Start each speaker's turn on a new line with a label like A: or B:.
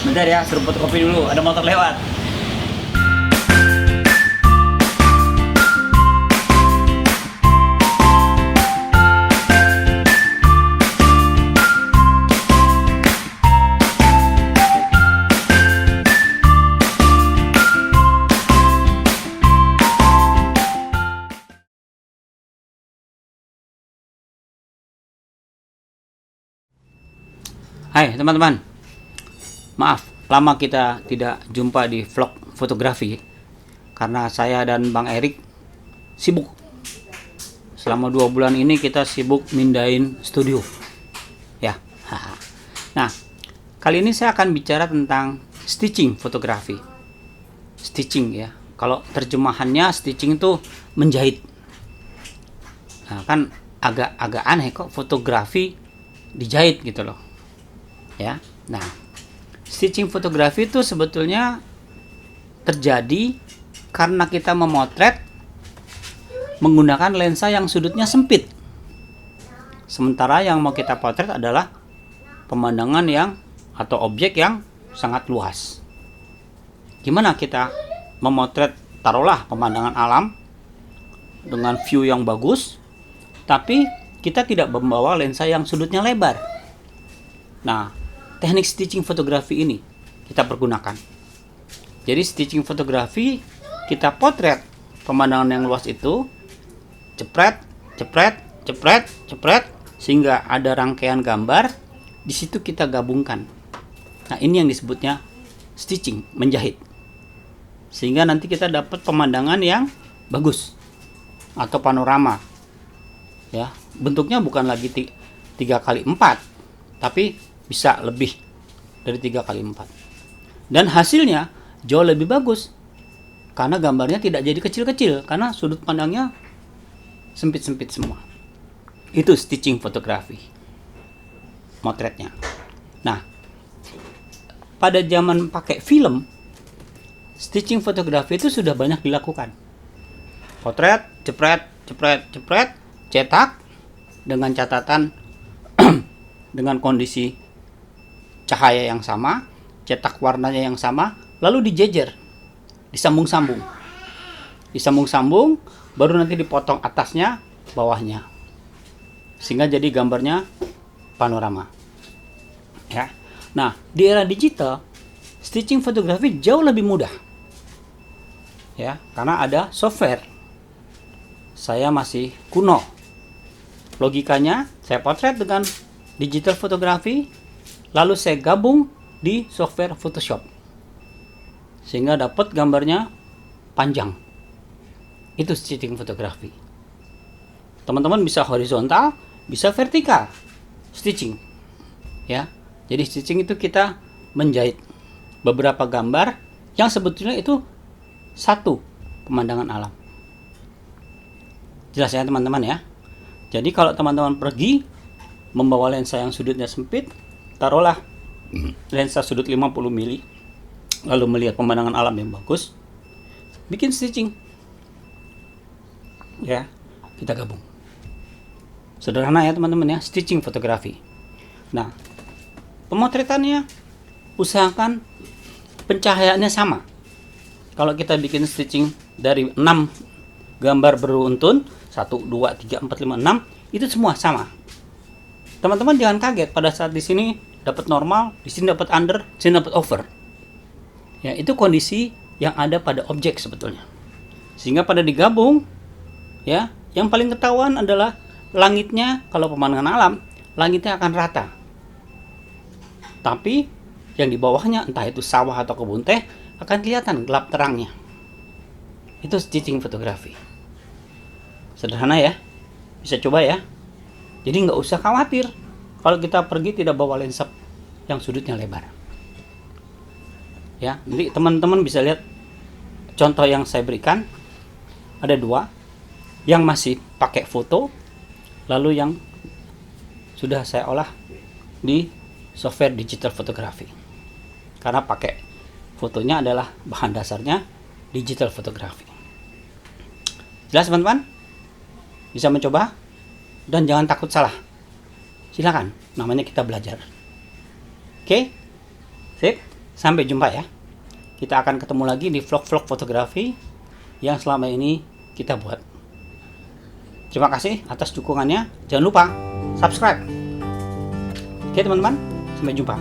A: Bentar ya, suruh fotokopi dulu, ada motor lewat. Hai teman-teman, maaf lama kita tidak jumpa di vlog fotografi karena saya dan Bang Erik sibuk. Selama 2 bulan ini kita sibuk mindahin studio ya. Nah, kali ini saya akan bicara tentang stitching fotografi. Stitching ya, kalau terjemahannya stitching itu menjahit. Nah, kan agak aneh kok fotografi dijahit gitu loh ya. Nah, stitching fotografi itu sebetulnya terjadi karena kita memotret menggunakan lensa yang sudutnya sempit, sementara yang mau kita potret adalah pemandangan yang atau objek yang sangat luas. Gimana kita memotret, taruhlah pemandangan alam dengan view yang bagus, tapi kita tidak membawa lensa yang sudutnya lebar. Nah, teknik stitching fotografi ini kita pergunakan. Jadi stitching fotografi, kita potret pemandangan yang luas itu, jepret, jepret, jepret, jepret, sehingga ada rangkaian gambar. Di situ kita gabungkan. Nah, ini yang disebutnya stitching, menjahit. Sehingga nanti kita dapat pemandangan yang bagus atau panorama. Ya, bentuknya bukan lagi 3x4, tapi bisa lebih dari 3x4. Dan hasilnya jauh lebih bagus karena gambarnya tidak jadi kecil-kecil, karena sudut pandangnya sempit-sempit semua. Itu stitching fotografi, motretnya. Nah, pada zaman pakai film, stitching fotografi itu sudah banyak dilakukan. Potret, jepret, jepret, jepret, cetak dengan catatan dengan kondisi cahaya yang sama, cetak warnanya yang sama, lalu dijejer, disambung-sambung, baru nanti dipotong atasnya, bawahnya, sehingga jadi gambarnya panorama. Ya. Nah, di era digital, stitching fotografi jauh lebih mudah, ya, karena ada software. Saya masih kuno. Logikanya, saya potret dengan digital fotografi, lalu saya gabung di software Photoshop, sehingga dapat gambarnya panjang. Itu stitching fotografi. Teman-teman bisa horizontal, bisa vertikal stitching ya. Jadi stitching itu kita menjahit beberapa gambar yang sebetulnya itu satu pemandangan alam. Jelas ya teman-teman ya. Jadi kalau teman-teman pergi membawa lensa yang sudutnya sempit, taruhlah lensa sudut 50 mili, lalu melihat pemandangan alam yang bagus, bikin stitching ya, kita gabung. Sederhana ya teman-teman ya, stitching fotografi. Nah, pemotretannya usahakan pencahayaannya sama. Kalau kita bikin stitching dari 6 gambar beruntun, 1, 2, 3, 4, 5, 6, itu semua sama. Teman-teman jangan kaget pada saat di sini dapat normal, di sini dapat under, di sini dapat over. Ya, itu kondisi yang ada pada objek sebetulnya. Sehingga pada digabung, ya, yang paling ketahuan adalah langitnya. Kalau pemandangan alam, langitnya akan rata. Tapi yang di bawahnya, entah itu sawah atau kebun teh, akan kelihatan gelap terangnya. Itu stitching fotografi. Sederhana ya, bisa coba ya. Jadi nggak usah khawatir kalau kita pergi tidak bawa lensa yang sudutnya lebar. Ya, nanti teman-teman bisa lihat contoh yang saya berikan. Ada 2, yang masih pakai foto, lalu yang sudah saya olah di software digital fotografi. Karena pakai fotonya adalah bahan dasarnya digital fotografi. Jelas teman-teman? Bisa mencoba? Dan jangan takut salah. Silakan, namanya kita belajar. Oke? Sip? Sampai jumpa ya. Kita akan ketemu lagi di vlog-vlog fotografi yang selama ini kita buat. Terima kasih atas dukungannya. Jangan lupa subscribe. Oke teman-teman, sampai jumpa.